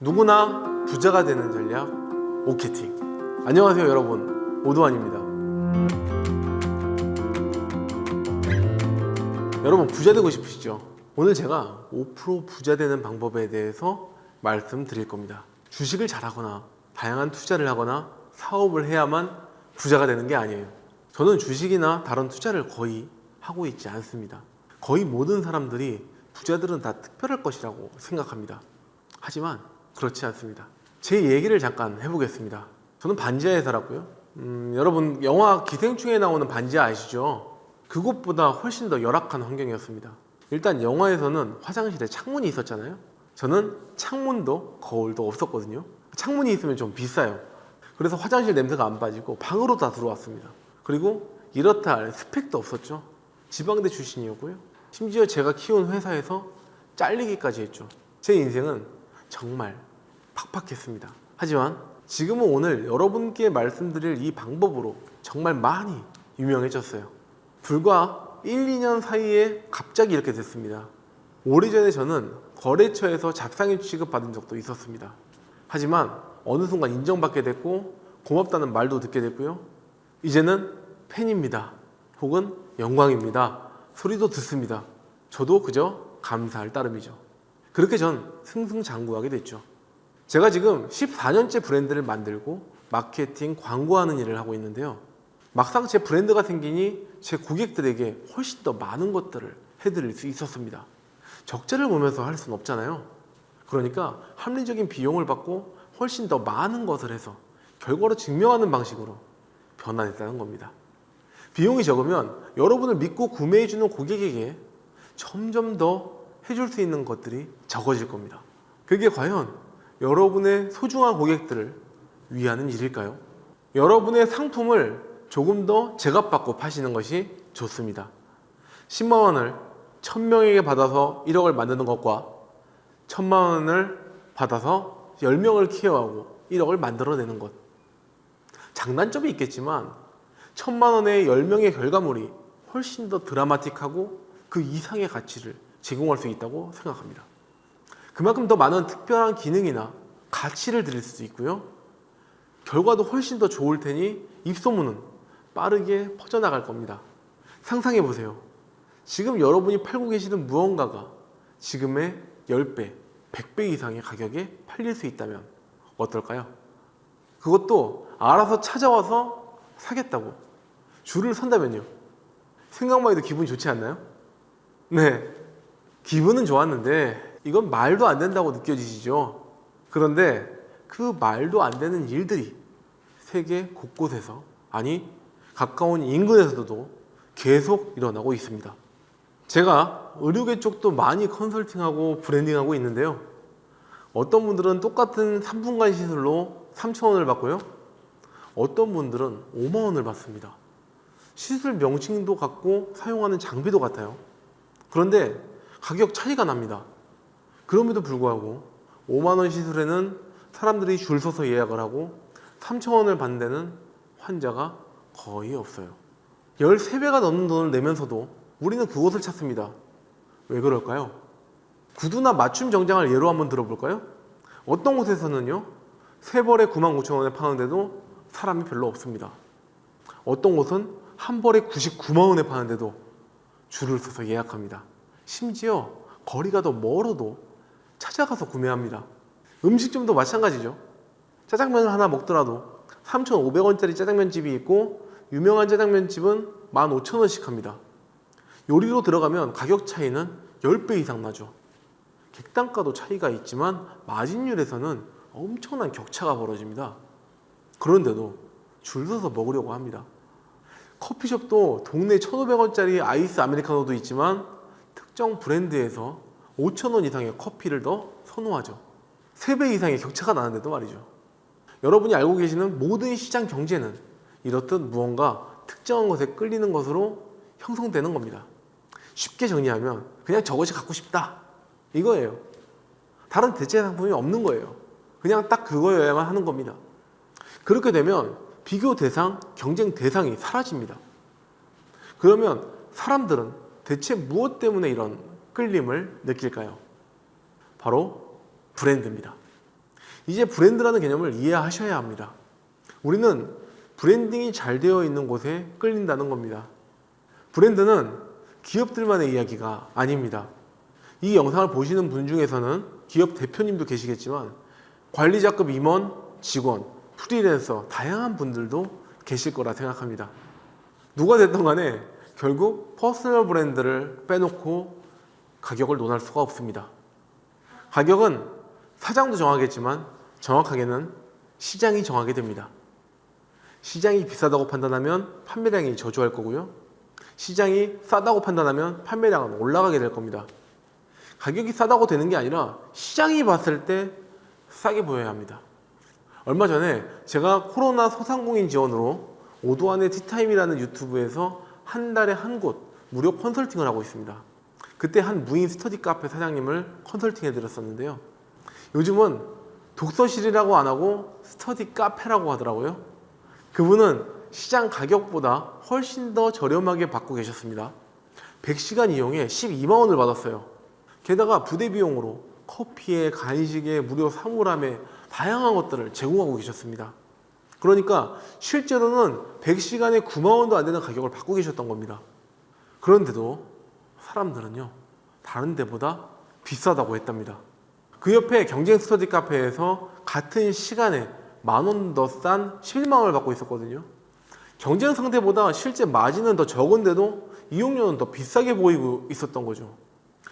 누구나 부자가 되는 전략 오케팅. 안녕하세요 여러분, 오두환입니다. 여러분 부자 되고 싶으시죠? 오늘 제가 5% 부자 되는 방법에 대해서 말씀드릴 겁니다. 주식을 잘하거나 다양한 투자를 하거나 사업을 해야만 부자가 되는 게 아니에요. 저는 주식이나 다른 투자를 거의 하고 있지 않습니다. 거의 모든 사람들이 부자들은 다 특별할 것이라고 생각합니다. 하지만 그렇지 않습니다. 제 얘기를 잠깐 해보겠습니다. 저는 반지하에 살았고요. 여러분 영화 기생충에 나오는 반지하 아시죠? 그곳보다 훨씬 더 열악한 환경이었습니다. 일단 영화에서는 화장실에 창문이 있었잖아요. 저는 창문도 거울도 없었거든요. 창문이 있으면 좀 비싸요. 그래서 화장실 냄새가 안 빠지고 방으로 다 들어왔습니다. 그리고 이렇다 할 스펙도 없었죠. 지방대 출신이었고요. 심지어 제가 키운 회사에서 잘리기까지 했죠. 제 인생은 정말 팍팍했습니다. 하지만 지금은 오늘 여러분께 말씀드릴 이 방법으로 정말 많이 유명해졌어요. 불과 1, 2년 사이에 갑자기 이렇게 됐습니다. 오래전에 저는 거래처에서 잡상인 취급받은 적도 있었습니다. 하지만 어느 순간 인정받게 됐고 고맙다는 말도 듣게 됐고요. 이제는 팬입니다. 혹은 영광입니다. 소리도 듣습니다. 저도 그저 감사할 따름이죠. 그렇게 전 승승장구하게 됐죠. 제가 지금 14년째 브랜드를 만들고 마케팅, 광고하는 일을 하고 있는데요. 막상 제 브랜드가 생기니 제 고객들에게 훨씬 더 많은 것들을 해드릴 수 있었습니다. 적자를 보면서 할 수는 없잖아요. 그러니까 합리적인 비용을 받고 훨씬 더 많은 것을 해서 결과로 증명하는 방식으로 변화했다는 겁니다. 비용이 적으면 여러분을 믿고 구매해주는 고객에게 점점 더 해줄 수 있는 것들이 적어질 겁니다. 그게 과연 여러분의 소중한 고객들을 위하는 일일까요? 여러분의 상품을 조금 더 제값받고 파시는 것이 좋습니다. 10만 원을 1000명에게 받아서 1억을 만드는 것과 1000만 원을 받아서 10명을 케어하고 1억을 만들어내는 것. 장단점이 있겠지만 1000만 원의 10명의 결과물이 훨씬 더 드라마틱하고 그 이상의 가치를 제공할 수 있다고 생각합니다. 그만큼 더 많은 특별한 기능이나 가치를 드릴 수도 있고요. 결과도 훨씬 더 좋을 테니 입소문은 빠르게 퍼져나갈 겁니다. 상상해 보세요. 지금 여러분이 팔고 계시는 무언가가 지금의 10배, 100배 이상의 가격에 팔릴 수 있다면 어떨까요? 그것도 알아서 찾아와서 사겠다고 줄을 선다면요. 생각만 해도 기분이 좋지 않나요? 네, 기분은 좋았는데 이건 말도 안 된다고 느껴지시죠? 그런데 그 말도 안 되는 일들이 세계 곳곳에서, 아니 가까운 인근에서도 계속 일어나고 있습니다. 제가 의료계 쪽도 많이 컨설팅하고 브랜딩하고 있는데요. 어떤 분들은 똑같은 3분간 시술로 3,000원을 받고요. 어떤 분들은 5만 원을 받습니다. 시술 명칭도 같고 사용하는 장비도 같아요. 그런데 가격 차이가 납니다. 그럼에도 불구하고 5만 원 시술에는 사람들이 줄 서서 예약을 하고 3,000원을 받는 데는 환자가 거의 없어요. 13배가 넘는 돈을 내면서도 우리는 그곳을 찾습니다. 왜 그럴까요? 구두나 맞춤 정장을 예로 한번 들어볼까요? 어떤 곳에서는요, 3벌에 95,000원에 파는데도 사람이 별로 없습니다. 어떤 곳은 한 벌에 99만 원에 파는데도 줄을 서서 예약합니다. 심지어 거리가 더 멀어도 찾아가서 구매합니다. 음식점도 마찬가지죠. 짜장면을 하나 먹더라도 3,500원짜리 짜장면집이 있고 유명한 짜장면집은 15,000원씩 합니다. 요리로 들어가면 가격 차이는 10배 이상 나죠. 객단가도 차이가 있지만 마진율에서는 엄청난 격차가 벌어집니다. 그런데도 줄 서서 먹으려고 합니다. 커피숍도 동네 1,500원짜리 아이스 아메리카노도 있지만 특정 브랜드에서 5,000원 이상의 커피를 더 선호하죠. 3배 이상의 격차가 나는데도 말이죠. 여러분이 알고 계시는 모든 시장 경제는 이렇듯 무언가 특정한 것에 끌리는 것으로 형성되는 겁니다. 쉽게 정리하면 그냥 저것이 갖고 싶다, 이거예요. 다른 대체 상품이 없는 거예요. 그냥 딱 그거여야만 하는 겁니다. 그렇게 되면 비교 대상, 경쟁 대상이 사라집니다. 그러면 사람들은 대체 무엇 때문에 이런 끌림을 느낄까요? 바로 브랜드입니다. 이제 브랜드라는 개념을 이해하셔야 합니다. 우리는 브랜딩이 잘 되어 있는 곳에 끌린다는 겁니다. 브랜드는 기업들만의 이야기가 아닙니다. 이 영상을 보시는 분 중에서는 기업 대표님도 계시겠지만 관리자급 임원, 직원, 프리랜서 다양한 분들도 계실 거라 생각합니다. 누가 됐든 간에 결국 퍼스널 브랜드를 빼놓고 가격을 논할 수가 없습니다. 가격은 사장도 정하겠지만 정확하게는 시장이 정하게 됩니다. 시장이 비싸다고 판단하면 판매량이 저조할 거고요. 시장이 싸다고 판단하면 판매량은 올라가게 될 겁니다. 가격이 싸다고 되는 게 아니라 시장이 봤을 때 싸게 보여야 합니다. 얼마 전에 제가 코로나 소상공인 지원으로 오도안의 티타임이라는 유튜브에서 한 달에 한 곳 무료 컨설팅을 하고 있습니다. 그때 한 무인 스터디 카페 사장님을 컨설팅 해드렸었는데요. 요즘은 독서실이라고 안 하고 스터디 카페라고 하더라고요. 그분은 시장 가격보다 훨씬 더 저렴하게 받고 계셨습니다. 100시간 이용에 12만 원을 받았어요. 게다가 부대 비용으로 커피에 간식에 무료 사물함에 다양한 것들을 제공하고 계셨습니다. 그러니까 실제로는 100시간에 9만 원도 안 되는 가격을 받고 계셨던 겁니다. 그런데도 사람들은요, 다른 데보다 비싸다고 했답니다. 그 옆에 경쟁 스터디 카페에서 같은 시간에 만 원 더 싼 11만 원을 받고 있었거든요. 경쟁 상대보다 실제 마진은 더 적은데도 이용료는 더 비싸게 보이고 있었던 거죠.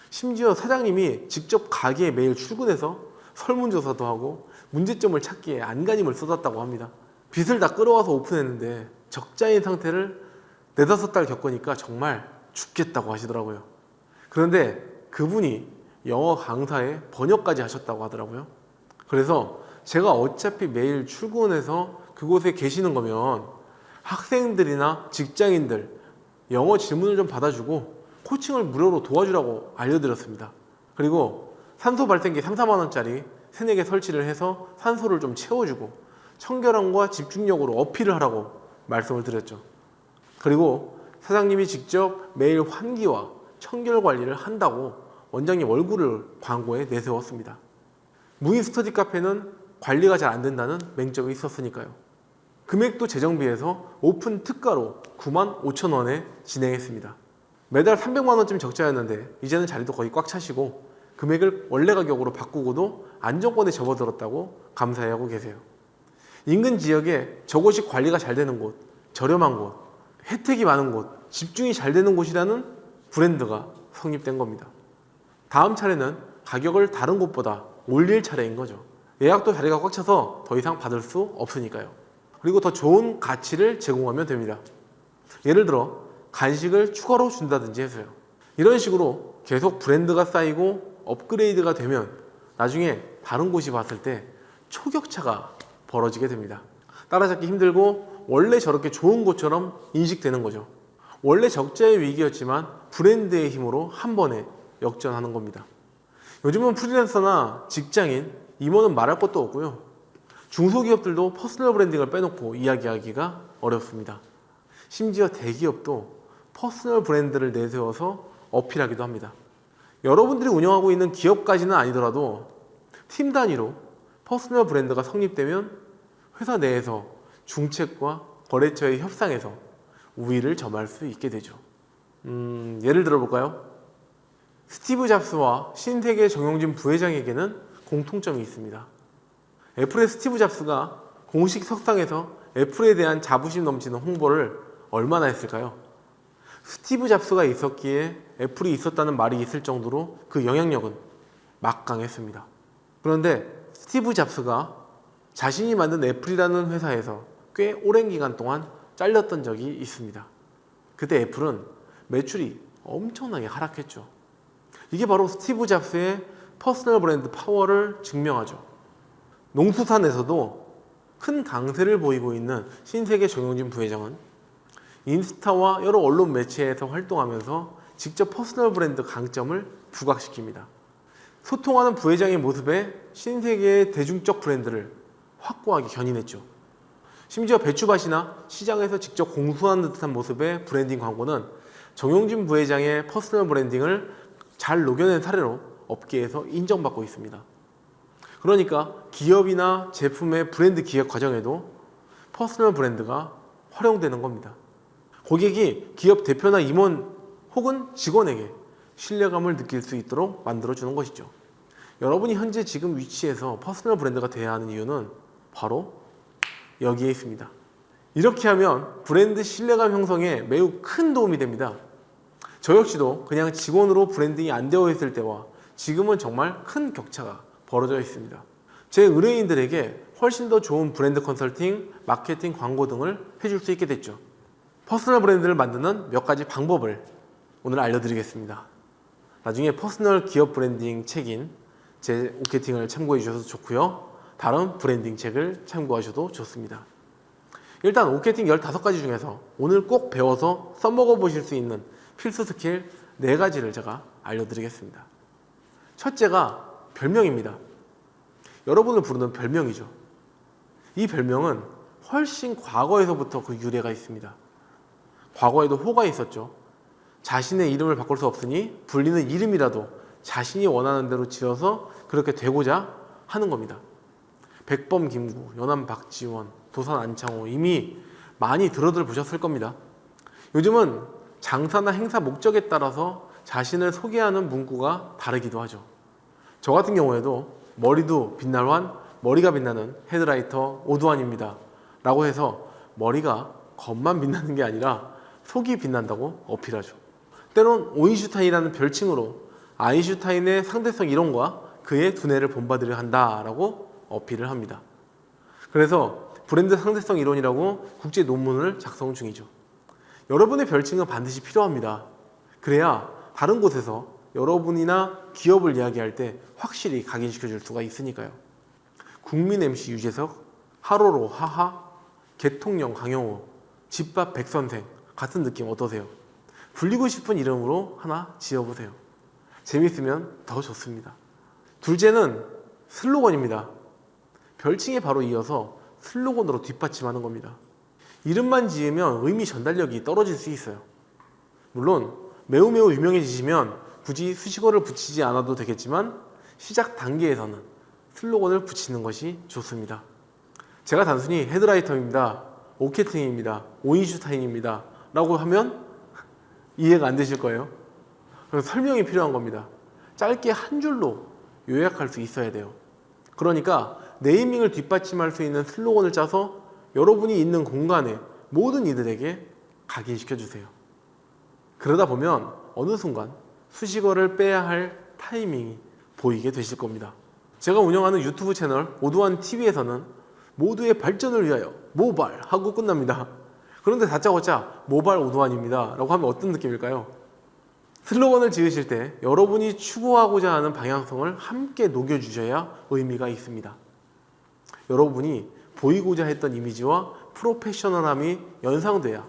심지어 사장님이 직접 가게에 매일 출근해서 설문조사도 하고 문제점을 찾기에 안간힘을 쏟았다고 합니다. 빚을 다 끌어와서 오픈했는데 적자인 상태를 4-5달 겪으니까 정말 죽겠다고 하시더라고요. 그런데 그분이 영어 강사에 번역까지 하셨다고 하더라고요. 그래서 제가 어차피 매일 출근해서 그곳에 계시는 거면 학생들이나 직장인들 영어 질문을 좀 받아주고 코칭을 무료로 도와주라고 알려드렸습니다. 그리고 산소 발생기 3-4만 원짜리 3-4개 설치를 해서 산소를 좀 채워주고 청결함과 집중력으로 어필을 하라고 말씀을 드렸죠. 그리고 사장님이 직접 매일 환기와 청결 관리를 한다고 원장님 얼굴을 광고에 내세웠습니다. 무인 스터디 카페는 관리가 잘 안 된다는 맹점이 있었으니까요. 금액도 재정비해서 오픈 특가로 9만 5천 원에 진행했습니다. 매달 300만 원쯤 적자였는데 이제는 자리도 거의 꽉 차시고 금액을 원래 가격으로 바꾸고도 안정권에 접어들었다고 감사해하고 계세요. 인근 지역에 저곳이 관리가 잘 되는 곳, 저렴한 곳, 혜택이 많은 곳, 집중이 잘 되는 곳이라는 브랜드가 성립된 겁니다. 다음 차례는 가격을 다른 곳보다 올릴 차례인 거죠. 예약도 자리가 꽉 차서 더 이상 받을 수 없으니까요. 그리고 더 좋은 가치를 제공하면 됩니다. 예를 들어 간식을 추가로 준다든지 해서요. 이런 식으로 계속 브랜드가 쌓이고 업그레이드가 되면 나중에 다른 곳이 봤을 때 초격차가 벌어지게 됩니다. 따라잡기 힘들고 원래 저렇게 좋은 곳처럼 인식되는 거죠. 원래 적자의 위기였지만 브랜드의 힘으로 한 번에 역전하는 겁니다. 요즘은 프리랜서나 직장인, 임원은 말할 것도 없고요. 중소기업들도 퍼스널 브랜딩을 빼놓고 이야기하기가 어렵습니다. 심지어 대기업도 퍼스널 브랜드를 내세워서 어필하기도 합니다. 여러분들이 운영하고 있는 기업까지는 아니더라도 팀 단위로 퍼스널 브랜드가 성립되면 회사 내에서 중책과 거래처의 협상에서 우위를 점할 수 있게 되죠. 예를 들어볼까요? 스티브 잡스와 신세계 정용진 부회장에게는 공통점이 있습니다. 애플의 스티브 잡스가 공식 석상에서 애플에 대한 자부심 넘치는 홍보를 얼마나 했을까요? 스티브 잡스가 있었기에 애플이 있었다는 말이 있을 정도로 그 영향력은 막강했습니다. 그런데 스티브 잡스가 자신이 만든 애플이라는 회사에서 꽤 오랜 기간 동안 잘렸던 적이 있습니다. 그때 애플은 매출이 엄청나게 하락했죠. 이게 바로 스티브 잡스의 퍼스널 브랜드 파워를 증명하죠. 농수산에서도 큰 강세를 보이고 있는 신세계 정용진 부회장은 인스타와 여러 언론 매체에서 활동하면서 직접 퍼스널 브랜드 강점을 부각시킵니다. 소통하는 부회장의 모습에 신세계의 대중적 브랜드를 확고하게 견인했죠. 심지어 배추밭이나 시장에서 직접 공수하는 듯한 모습의 브랜딩 광고는 정용진 부회장의 퍼스널 브랜딩을 잘 녹여낸 사례로 업계에서 인정받고 있습니다. 그러니까 기업이나 제품의 브랜드 기획 과정에도 퍼스널 브랜드가 활용되는 겁니다. 고객이 기업 대표나 임원 혹은 직원에게 신뢰감을 느낄 수 있도록 만들어주는 것이죠. 여러분이 현재 지금 위치에서 퍼스널 브랜드가 돼야 하는 이유는 바로 여기에 있습니다. 이렇게 하면 브랜드 신뢰감 형성에 매우 큰 도움이 됩니다. 저 역시도 그냥 직원으로 브랜딩이 안 되어 있을 때와 지금은 정말 큰 격차가 벌어져 있습니다. 제 의뢰인들에게 훨씬 더 좋은 브랜드 컨설팅, 마케팅, 광고 등을 해줄 수 있게 됐죠. 퍼스널 브랜드를 만드는 몇 가지 방법을 오늘 알려드리겠습니다. 나중에 퍼스널 기업 브랜딩 책인 제 오케팅을 참고해 주셔도 좋고요. 다른 브랜딩 책을 참고하셔도 좋습니다. 일단 오케팅 15가지 중에서 오늘 꼭 배워서 써먹어 보실 수 있는 필수 스킬 4가지를 제가 알려드리겠습니다. 첫째가 별명입니다. 여러분을 부르는 별명이죠. 이 별명은 훨씬 과거에서부터 그 유래가 있습니다. 과거에도 호가 있었죠. 자신의 이름을 바꿀 수 없으니 불리는 이름이라도 자신이 원하는 대로 지어서 그렇게 되고자 하는 겁니다. 백범 김구, 연암 박지원, 도산 안창호 이미 많이 들어들 보셨을 겁니다. 요즘은 장사나 행사 목적에 따라서 자신을 소개하는 문구가 다르기도 하죠. 저 같은 경우에도 머리도 빛날환, 머리가 빛나는 헤드라이터 오두환입니다 라고 해서 머리가 겉만 빛나는 게 아니라 속이 빛난다고 어필하죠. 때론 오인슈타인이라는 별칭으로 아인슈타인의 상대성 이론과 그의 두뇌를 본받으려 한다라고 어필을 합니다. 그래서 브랜드 상대성 이론이라고 국제 논문을 작성 중이죠. 여러분의 별칭은 반드시 필요합니다. 그래야 다른 곳에서 여러분이나 기업을 이야기할 때 확실히 각인시켜 줄 수가 있으니까요. 국민 MC 유재석, 하로로 하하, 개통령 강영호, 집밥 백선생 같은 느낌 어떠세요? 불리고 싶은 이름으로 하나 지어보세요. 재밌으면 더 좋습니다. 둘째는 슬로건입니다. 별칭에 바로 이어서 슬로건으로 뒷받침하는 겁니다. 이름만 지으면 의미 전달력이 떨어질 수 있어요. 물론 매우 유명해지시면 굳이 수식어를 붙이지 않아도 되겠지만 시작 단계에서는 슬로건을 붙이는 것이 좋습니다. 제가 단순히 헤드라이터입니다, 오케팅입니다, 오인슈타인입니다 라고 하면 이해가 안 되실 거예요. 그래서 설명이 필요한 겁니다. 짧게 한 줄로 요약할 수 있어야 돼요. 그러니까 네이밍을 뒷받침할 수 있는 슬로건을 짜서 여러분이 있는 공간에 모든 이들에게 각인시켜 주세요. 그러다 보면 어느 순간 수식어를 빼야 할 타이밍이 보이게 되실 겁니다. 제가 운영하는 유튜브 채널 오두환 TV에서는 모두의 발전을 위하여 모발 하고 끝납니다. 그런데 다짜고짜 모발 오두환입니다 라고 하면 어떤 느낌일까요? 슬로건을 지으실 때 여러분이 추구하고자 하는 방향성을 함께 녹여주셔야 의미가 있습니다. 여러분이 보이고자 했던 이미지와 프로페셔널함이 연상돼야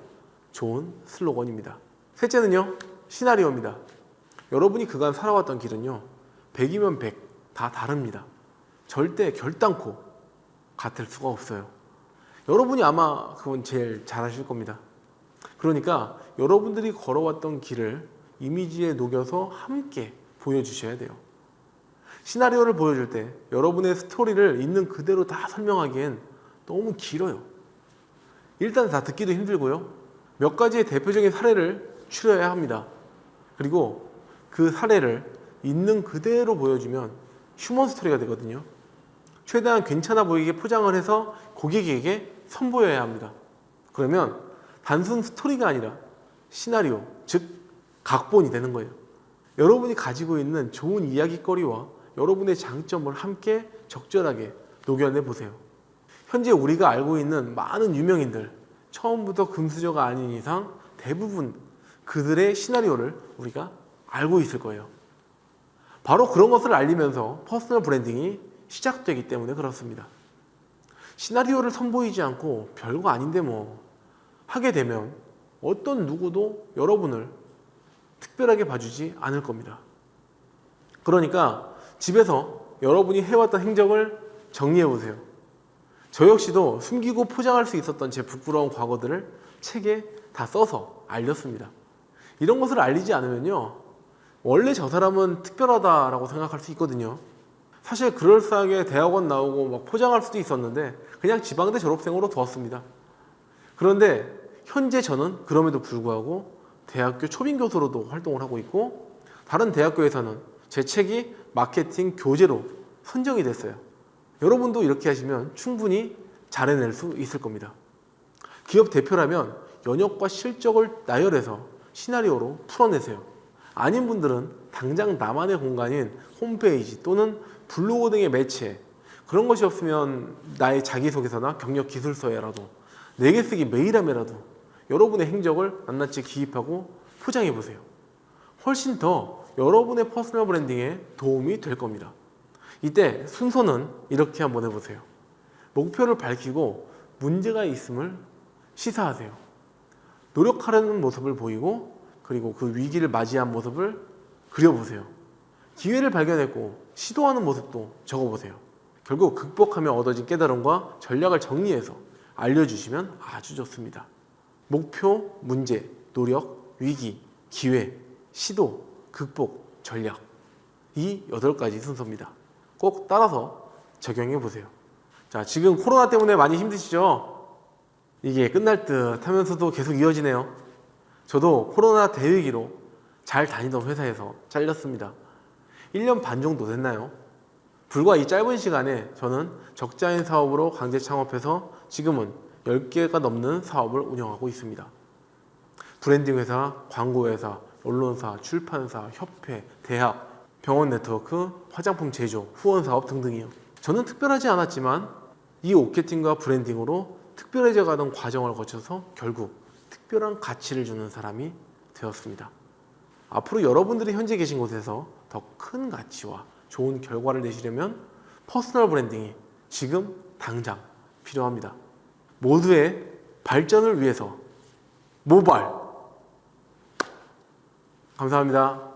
좋은 슬로건입니다. 셋째는요, 시나리오입니다. 여러분이 그간 살아왔던 길은요, 100이면 100 다 다릅니다. 절대 결단코 같을 수가 없어요. 여러분이 아마 그건 제일 잘 아실 겁니다. 그러니까 여러분들이 걸어왔던 길을 이미지에 녹여서 함께 보여주셔야 돼요. 시나리오를 보여줄 때 여러분의 스토리를 있는 그대로 다 설명하기엔 너무 길어요. 일단 다 듣기도 힘들고요. 몇 가지의 대표적인 사례를 추려야 합니다. 그리고 그 사례를 있는 그대로 보여주면 휴먼 스토리가 되거든요. 최대한 괜찮아 보이게 포장을 해서 고객에게 선보여야 합니다. 그러면 단순 스토리가 아니라 시나리오, 즉 각본이 되는 거예요. 여러분이 가지고 있는 좋은 이야기거리와 여러분의 장점을 함께 적절하게 녹여내 보세요. 현재 우리가 알고 있는 많은 유명인들, 처음부터 금수저가 아닌 이상 대부분 그들의 시나리오를 우리가 알고 있을 거예요. 바로 그런 것을 알리면서 퍼스널 브랜딩이 시작되기 때문에 그렇습니다. 시나리오를 선보이지 않고 별거 아닌데 뭐 하게 되면 어떤 누구도 여러분을 특별하게 봐주지 않을 겁니다. 그러니까 집에서 여러분이 해왔던 행적을 정리해 보세요. 저 역시도 숨기고 포장할 수 있었던 제 부끄러운 과거들을 책에 다 써서 알렸습니다. 이런 것을 알리지 않으면요, 원래 저 사람은 특별하다라고 생각할 수 있거든요. 사실 그럴싸하게 대학원 나오고 막 포장할 수도 있었는데 그냥 지방대 졸업생으로 두었습니다. 그런데 현재 저는 그럼에도 불구하고 대학교 초빙 교수로도 활동을 하고 있고 다른 대학교에서는 제 책이 마케팅 교재로 선정이 됐어요. 여러분도 이렇게 하시면 충분히 잘 해낼 수 있을 겁니다. 기업 대표라면 연역과 실적을 나열해서 시나리오로 풀어내세요. 아닌 분들은 당장 나만의 공간인 홈페이지 또는 블로그 등의 매체, 그런 것이 없으면 나의 자기소개서나 경력 기술서에라도 4개 쓰기 메일함에라도 여러분의 행적을 낱낱이 기입하고 포장해 보세요. 훨씬 더 여러분의 퍼스널 브랜딩에 도움이 될 겁니다. 이때 순서는 이렇게 한번 해보세요. 목표를 밝히고 문제가 있음을 시사하세요. 노력하려는 모습을 보이고 그리고 그 위기를 맞이한 모습을 그려보세요. 기회를 발견했고 시도하는 모습도 적어보세요. 결국 극복하며 얻어진 깨달음과 전략을 정리해서 알려주시면 아주 좋습니다. 목표, 문제, 노력, 위기, 기회, 시도, 극복, 전략. 이 8가지 순서입니다. 꼭 따라서 적용해 보세요. 자, 지금 코로나 때문에 많이 힘드시죠? 이게 끝날 듯 하면서도 계속 이어지네요. 저도 코로나 대위기로 잘 다니던 회사에서 잘렸습니다. 1년 반 정도 됐나요? 불과 이 짧은 시간에 저는 적자인 사업으로 강제 창업해서 지금은 10개가 넘는 사업을 운영하고 있습니다. 브랜딩 회사, 광고 회사, 언론사, 출판사, 협회, 대학, 병원 네트워크, 화장품 제조, 후원 사업 등등이요. 저는 특별하지 않았지만 이 오케팅과 브랜딩으로 특별해져 가던 과정을 거쳐서 결국 특별한 가치를 주는 사람이 되었습니다. 앞으로 여러분들이 현재 계신 곳에서 더 큰 가치와 좋은 결과를 내시려면 퍼스널 브랜딩이 지금 당장 필요합니다. 모두의 발전을 위해서 모발! 감사합니다.